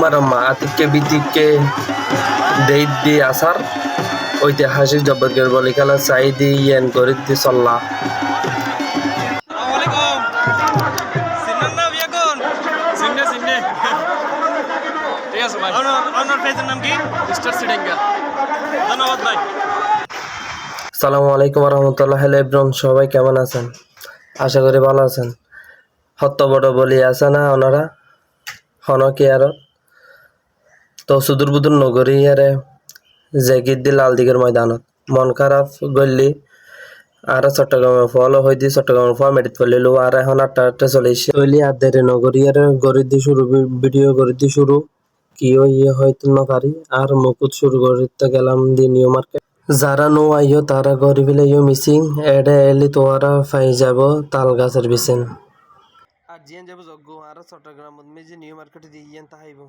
marama atike bitike deiddi asar ঐতিহাসিক জব্বরগড় বলি খেলা সাইদি ইয়েন গরিদ্দি সল্লাহ আসসালামু আলাইকুম রহমতুল্লাহ। হ্যালো এভরিওয়ান, সবাই কেমন আছেন? আশা করি ভালো আছেন। হত্য বড় বলি আছে না ওনারা হনকি আর তো সুদূর বুদূর নগরী আরে জেগিদ্দি লাল দিকের ময়দানত মন খারাপ গল্লি আর চট্টগ্রামে ফলো হইদি চট্টগ্রামের ফল মেডিত পড়লিল আর এখন 8টা চলেছে হইলি আর দেরে নগরী আর গরিদ্দি শুরু ভিডিও গরিদ্দি শুরু কি ইয়ে হয়তো না পারি আর মুকুট শুরু করতে গেলাম দি নিউ মার্কেট যারা নো আইও তারা গরিবিলে ইয়ে মিসিং এডে এলি তোরা ফাই যাব তাল গাছের বিছেন আর জিয়ান যাব যজ্ঞ আর চট্টগ্রাম মেজি নিউ মার্কেটে দিয়ে তাহাইব